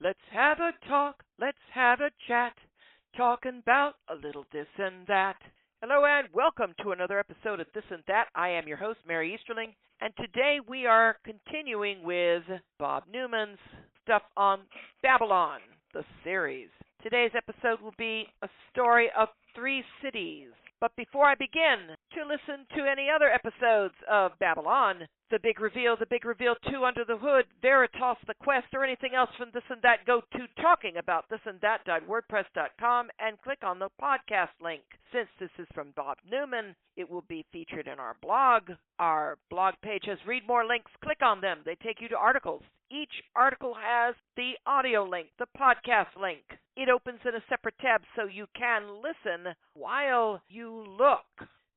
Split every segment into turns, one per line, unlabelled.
Let's have a talk, let's have a chat, talking about a little this and that. Hello and welcome to another episode of This and That. I am your host, Mary Easterling, and today we are continuing with Bob Neumann's stuff on Babylon, the series. Today's episode will be a story of 3 cities. But before I begin to listen to any other episodes of Babylon, The Big Reveal, 2 Under the Hood, Veritas, The Quest, or anything else from This and That, go to talkingaboutthisandthat.wordpress.com and click on the podcast link. Since this is from Bob Neumann, it will be featured in our blog. Our blog page has read more links. Click on them. They take you to articles. Each article has the audio link, the podcast link. It opens in a separate tab so you can listen while you look.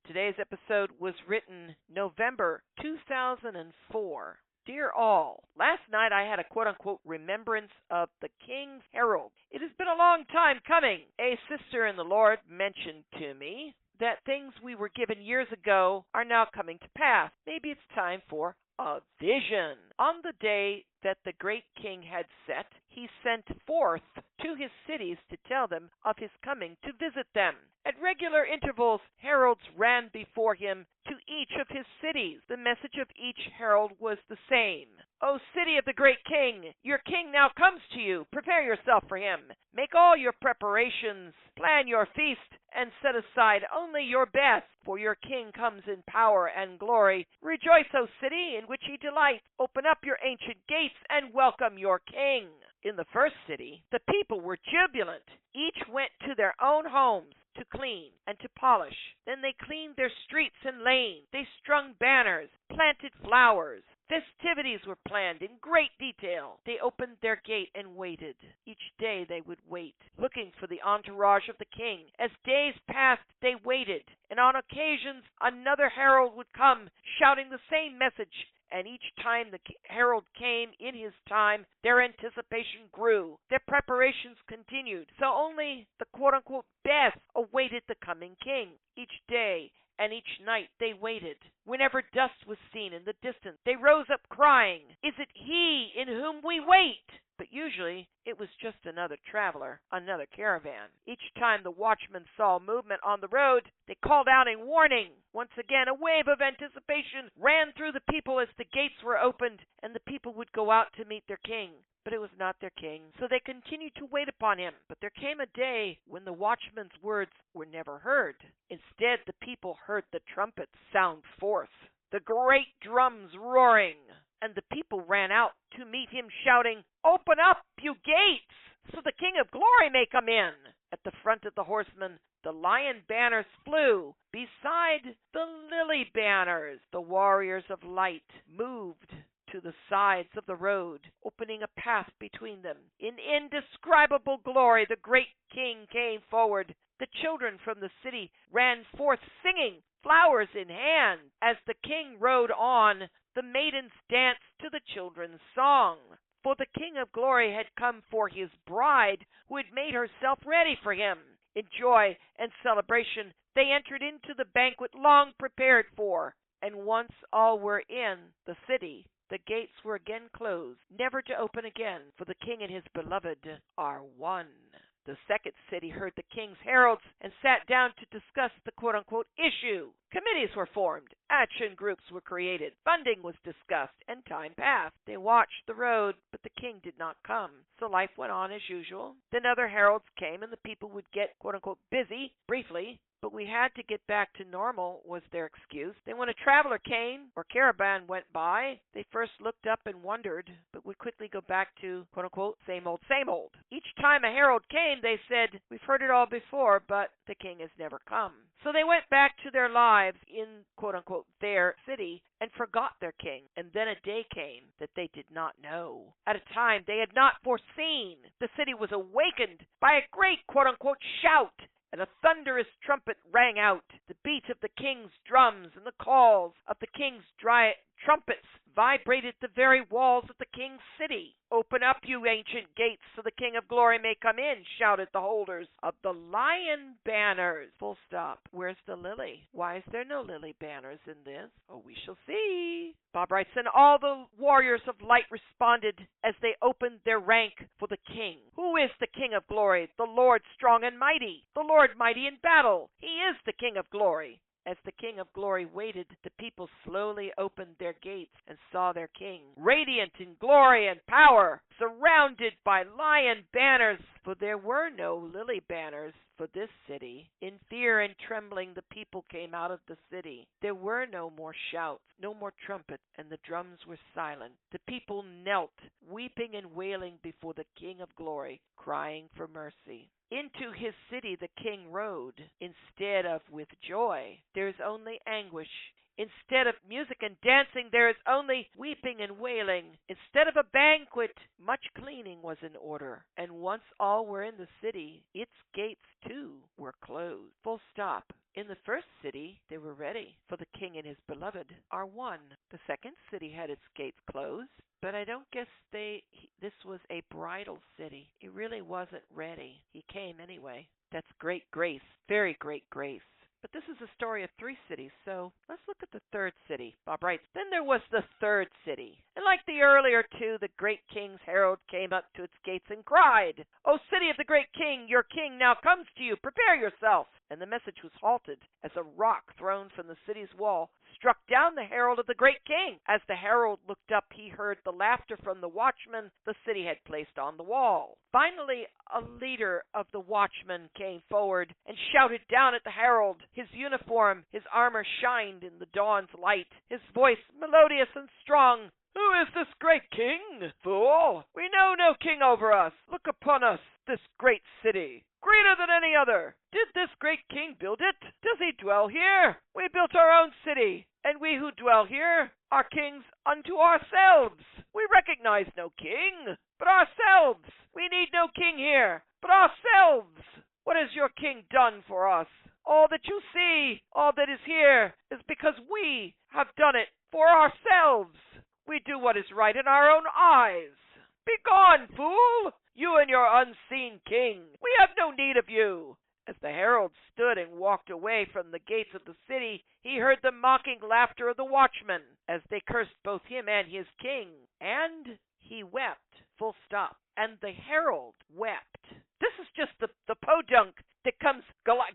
Today's episode was written November 2004. Dear all, last night I had a quote-unquote remembrance of the King's Herald. It has been a long time coming. A sister in the Lord mentioned to me that things we were given years ago are now coming to pass. Maybe it's time for a vision. On the day that the great king had set, he sent forth to his cities to tell them of his coming to visit them. At regular intervals, heralds ran before him to each of his cities. The message of each herald was the same. O city of the great king, your king now comes to you. Prepare yourself for him. Make all your preparations. Plan your feast and set aside only your best, for your king comes in power and glory. Rejoice, O city, in which he delights. Open up your ancient gates and welcome your king. In the first city, the people were jubilant. Each went to their own homes to clean and to polish. Then they cleaned their streets and lanes. They strung banners, planted flowers. Festivities were planned in great detail. They opened their gate and waited. Each day they would wait, looking for the entourage of the king. As days passed, they waited, and on occasions another herald would come, shouting the same message. And each time the herald came in his time, their anticipation grew. Their preparations continued. So only the quote-unquote best awaited the coming king. Each day and each night they waited. Whenever dust was seen in the distance, they rose up crying, "Is it he in whom we wait?" But usually it was just another traveler, another caravan. Each time the watchmen saw movement on the road, they called out in warning. Once again, a wave of anticipation ran through the people as the gates were opened, and the people would go out to meet their king. But it was not their king, so they continued to wait upon him. But there came a day when the watchman's words were never heard. Instead, the people heard the trumpets sound forth, the great drums roaring, and the people ran out to meet him, shouting, "Open up, you gates, so the King of Glory may come in." At the front of the horsemen, the lion banners flew. Beside the lily banners, the warriors of light moved to the sides of the road, opening a path between them. In indescribable glory, the great king came forward. The children from the city ran forth singing, flowers in hand. As the king rode on, the maidens danced to the children's song. For the King of Glory had come for his bride, who had made herself ready for him. In joy and celebration, they entered into the banquet long prepared for. And once all were in the city, the gates were again closed, never to open again, for the king and his beloved are one. The second city heard the king's heralds and sat down to discuss the quote-unquote issue. Committees were formed, action groups were created, funding was discussed, and time passed. They watched the road, but the king did not come, so life went on as usual. Then other heralds came and the people would get quote-unquote busy, briefly, but we had to get back to normal was their excuse. Then when a traveler came or caravan went by, they first looked up and wondered, but would quickly go back to, quote-unquote, same old, same old. Each time a herald came, they said, "We've heard it all before, but the king has never come." So they went back to their lives in, quote-unquote, their city and forgot their king. And then a day came that they did not know. At a time they had not foreseen, the city was awakened by a great, quote-unquote, shout. And a thunderous trumpet rang out, the beat of the king's drums and the calls of the king's Trumpets vibrated the very walls of the king's city. "Open up, you ancient gates, so the King of Glory may come in," shouted the holders of the lion banners. Full stop. Where's the lily? Why is there no lily banners in this? Oh, we shall see. Bob writes, "And all the warriors of light responded as they opened their rank for the king. Who is the King of Glory? The Lord strong and mighty, the Lord mighty in battle. He is the King of Glory." As the King of Glory waited, the people slowly opened their gates and saw their king, radiant in glory and power, surrounded by lion banners, for there were no lily banners for this city. In fear and trembling, the people came out of the city. There were no more shouts, no more trumpets, and the drums were silent. The people knelt, weeping and wailing before the King of Glory, crying for mercy. Into his city the king rode. Instead of with joy, there is only anguish. Instead of music and dancing, there is only weeping and wailing. Instead of a banquet, much cleaning was in order. And once all were in the city, its gates too were closed. Full stop. In the first city, they were ready, for the king and his beloved are one. The second city had its gates closed, but I don't guess this was a bridal city. He really wasn't ready. He came anyway. That's great grace, very great grace. But this is a story of 3 cities, so let's look at the third city. Bob writes, "Then there was the third city. And like the earlier 2, the great king's herald came up to its gates and cried, 'O city of the great king, your king now comes to you. Prepare yourself.' And the message was halted as a rock thrown from the city's wall struck down the herald of the great king. As the herald looked up, he heard the laughter from the watchman the city had placed on the wall. Finally, a leader of the watchmen came forward and shouted down at the herald. His uniform, his armor shined in the dawn's light, his voice melodious and strong. 'Who is this great king? Fool! We know no king over us. Look upon us, this great city, greater than any other. Did this great king build it? Does he dwell here? We built our own city, and we who dwell here are kings unto ourselves. We recognize no king but ourselves. We need no king here but ourselves. What has your king done for us? All that you see, all that is here, is because we have done it for ourselves. We do what is right in our own eyes. Begone, fool, you and your unseen king. We have no need of you.' As the herald stood and walked away from the gates of the city, he heard the mocking laughter of the watchmen as they cursed both him and his king. And he wept. Full stop. And the herald wept. This is just the podunk that comes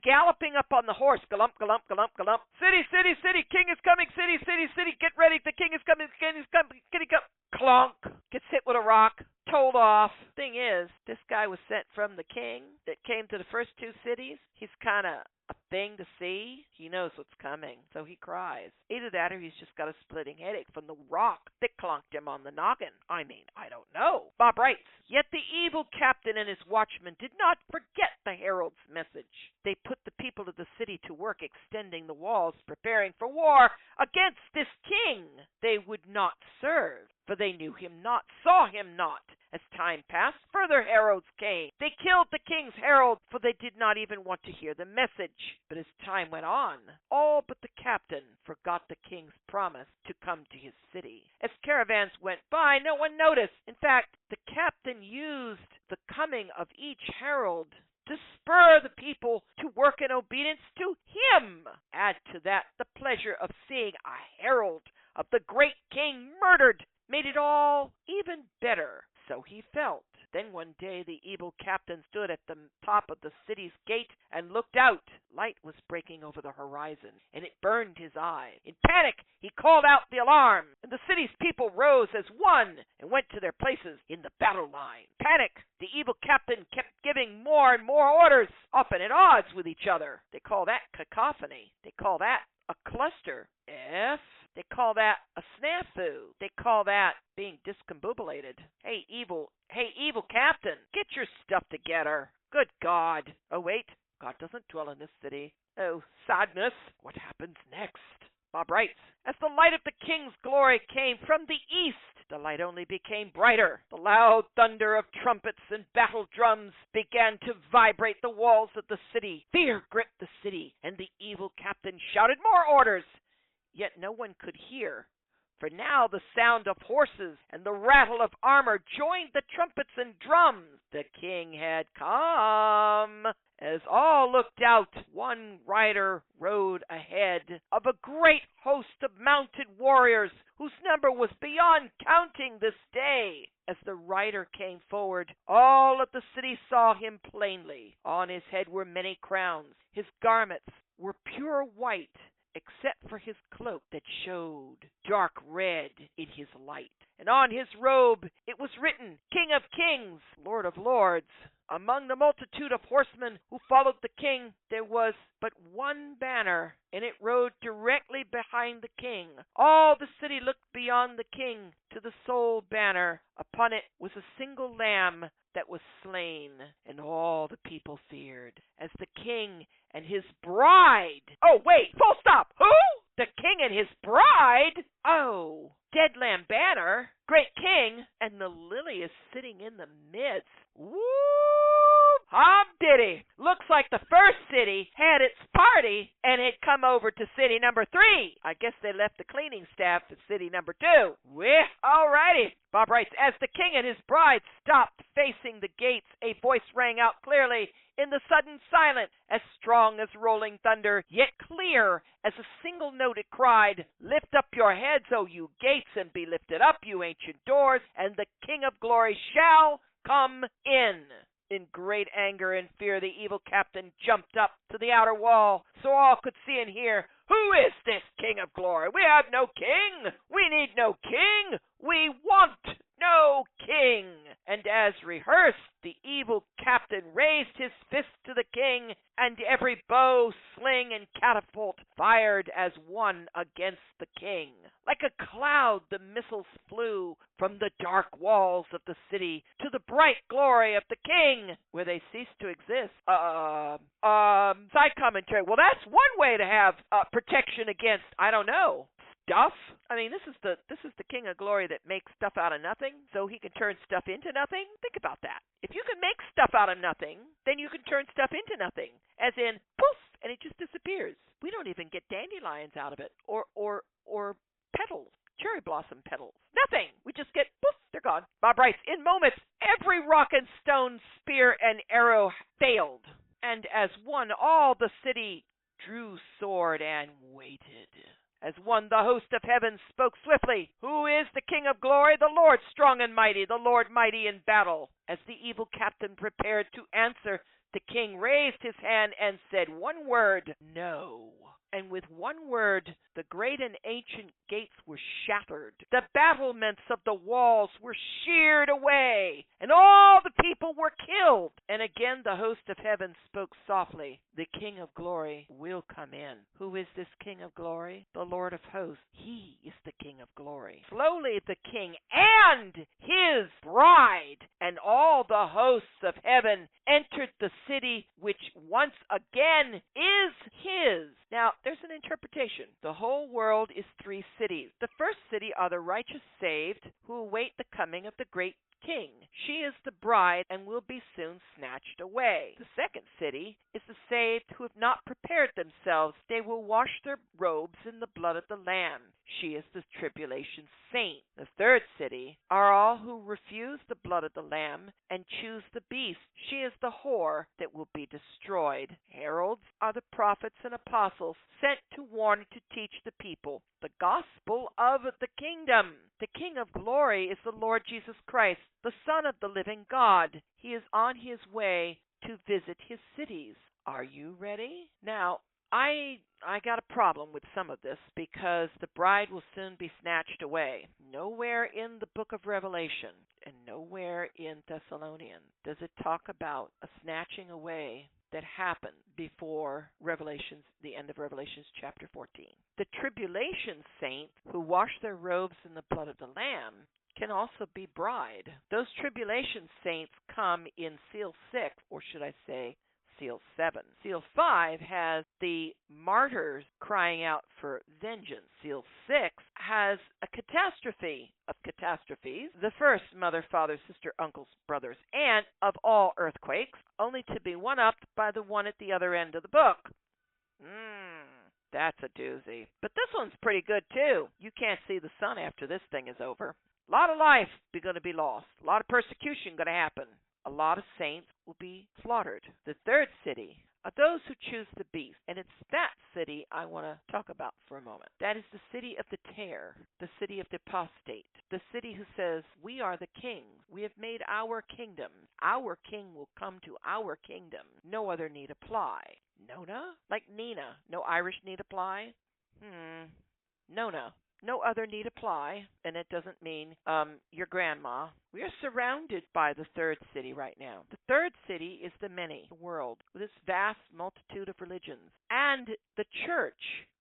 galloping up on the horse. Galump, galump, galump, galump. 'City, city, city, king is coming. City, city, city, get ready. The king is coming. The king is coming. Kitty, come. Clonk. Gets hit with a rock. Told off. Thing is, this guy was sent from the king that came to the first 2 cities. He's kind of a thing to see. He knows what's coming, so he cries. Either that or he's just got a splitting headache from the rock that clonked him on the noggin. I don't know. Bob writes, "Yet the evil captain and his watchmen did not forget the herald's message. They put the people of the city to work extending the walls, preparing for war against this king they would not serve, for they knew him not, saw him not. As time passed, further heralds came. They killed the king's herald, for they did not even want to hear the message. But as time went on, all but the captain forgot the king's promise to come to his city. As caravans went by, no one noticed. In fact, the captain used the coming of each herald to spur the people to work in obedience to him. Add to that the pleasure of seeing a herald of the great king murdered made it all even better. So he felt. Then one day the evil captain stood at the top of the city's gate and looked out. Light was breaking over the horizon, and it burned his eye. In panic, he called out the alarm, and the city's people rose as one and went to their places in the battle line. Panic! The evil captain kept giving more and more orders, often at odds with each other. They call that cacophony. They call that a cluster. They call that a snafu. They call that being discombobulated. Hey, evil captain, get your stuff together. Good God. Oh, wait, God doesn't dwell in this city. Oh, sadness. What happens next? Bob writes, "As the light of the king's glory came from the east, the light only became brighter. The loud thunder of trumpets and battle drums began to vibrate the walls of the city. Fear gripped the city, and the evil captain shouted more orders. Yet no one could hear, For now the sound of horses and the rattle of armor joined the trumpets and drums. The king had come. As all looked out, one rider rode ahead of a great host of mounted warriors, whose number was beyond counting this day. As the rider came forward, all of the city saw him plainly. On his head were many crowns. His garments were pure white, except for his cloak that showed dark red in his light. And on his robe it was written, King of Kings, Lord of Lords. Among the multitude of horsemen who followed the king, there was but one banner, and it rode directly behind the king. All the city looked beyond the king to the sole banner. Upon it was a single lamb that was slain, and all the people feared, as the king and his bride. Oh, wait, full stop. Who? The king and his bride? Oh, dead lamb banner, great king, and the lily is sitting in the midst. Woo! Hobdiddy! Looks like the first city had its party and had come over to city number 3. I guess they left the cleaning staff at city number 2. Well, alrighty. Bob writes, as the king and his bride stopped facing the gates, a voice rang out clearly in the sudden silence, as strong as rolling thunder, yet clear as a single note. It cried, Lift up your heads, O you gates, and be lifted up, you ancient doors, and the King of glory shall come in. In great anger and fear, the evil captain jumped up to the outer wall so all could see and hear. Who is this King of glory? We have no king. We need no king. We want no king. And as rehearsed, the evil captain raised his fist to the king, and every bow, sling, and catapult fired as one against the king. Like a cloud, the missiles flew from the dark walls of the city to the bright glory of the king, where they ceased to exist. Side commentary. Well, that's one way to have protection against, I don't know, stuff. I mean, this is the King of Glory that makes stuff out of nothing, so he can turn stuff into nothing. Think about that. If you can make stuff out of nothing, then you can turn stuff into nothing, as in poof, and it just disappears. We don't even get dandelions out of it, or petals, cherry blossom petals. Nothing. We just get poof, they're gone. Bob writes, in moments, every rock and stone, spear and arrow failed, and as one, all the city drew sword and waited. As one, the host of heaven spoke swiftly, Who is the King of glory? The Lord strong and mighty, the Lord mighty in battle. As the evil captain prepared to answer, the king raised his hand and said one word, No. And with one word, the great and ancient gates were shattered. The battlements of the walls were sheared away, and all the people were killed. And again the host of heaven spoke softly, The King of glory will come in. Who is this King of glory? The Lord of hosts. He is the King of glory. Slowly the king and his bride and all the hosts of heaven entered the city, which once again is his. Now, there's an interpretation. The whole world is 3 cities. The first city are the righteous saved who await the coming of the great king. She is the bride and will be soon snatched away. The second city is the saved who have not prepared themselves. They will wash their robes in the blood of the Lamb. She is the tribulation saint. The third city are all who refuse the blood of the Lamb and choose the beast. She is the whore that will be destroyed. Heralds are the prophets and apostles sent to warn and to teach the people the gospel of the kingdom. The King of glory is the Lord Jesus Christ, the Son of the living God. He is on his way to visit his cities. Are you ready? Now, I got a problem with some of this because the bride will soon be snatched away. Nowhere in the book of Revelation and nowhere in Thessalonians does it talk about a snatching away that happened before the end of Revelation chapter 14. The tribulation saints who wash their robes in the blood of the Lamb can also be bride. Those tribulation saints come in seal 6, or should I say seal 7. Seal 5 has the martyrs crying out for vengeance. Seal 6 has a catastrophe of catastrophes, the first mother, father, sister, uncles, brothers, aunt of all earthquakes, only to be one-upped by the one at the other end of the book. That's a doozy. But this one's pretty good too. You can't see the sun after this thing is over. A lot of life is going to be lost. A lot of persecution going to happen. A lot of saints will be slaughtered. The third city are those who choose the beast. And it's that city I want to talk about for a moment. That is the city of the tear, the city of the apostate, the city who says, we are the kings. We have made our kingdom. Our king will come to our kingdom. No other need apply. Nona? Like Nina. No Irish need apply? Nona. No other need apply, and it doesn't mean your grandma. We are surrounded by the third city right now. The third city is the many, the world, with its vast multitude of religions, and the church,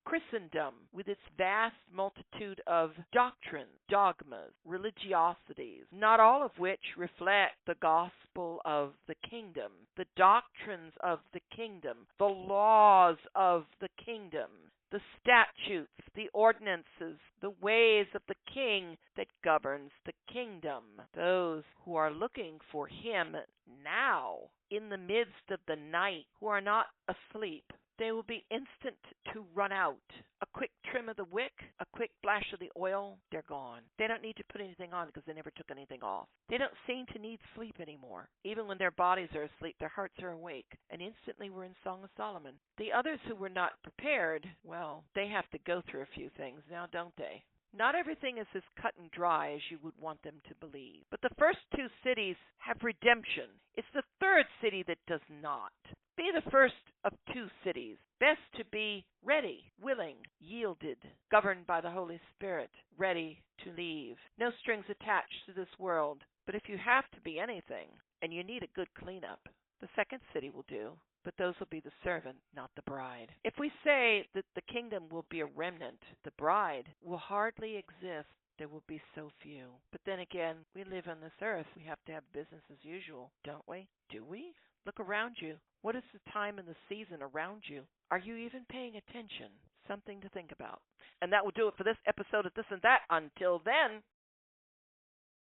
Christendom, with its vast multitude of doctrines, dogmas, religiosities, not all of which reflect the gospel of the kingdom, the doctrines of the kingdom, the laws of the kingdom, the statutes, the ordinances, the ways of the king that governs the kingdom. Those who are looking for him now, in the midst of the night, who are not asleep, they will be instant to run out. A quick trim of the wick, a quick flash of the oil, they're gone. They don't need to put anything on because they never took anything off. They don't seem to need sleep anymore. Even when their bodies are asleep, their hearts are awake. And instantly we're in Song of Solomon. The others who were not prepared, well, they have to go through a few things now, don't they? Not everything is as cut and dry as you would want them to believe. But the first two cities have redemption. It's the third city that does not. Be the first of two cities. Best to be ready, willing, yielded, governed by the Holy Spirit, ready to leave. No strings attached to this world. But if you have to be anything, and you need a good cleanup, the second city will do. But those will be the servant, not the bride. If we say that the kingdom will be a remnant, the bride will hardly exist. There will be so few. But then again, we live on this earth. We have to have business as usual, don't we? Do we? Look around you. What is the time and the season around you? Are you even paying attention? Something to think about. And that will do it for this episode of This and That. Until then,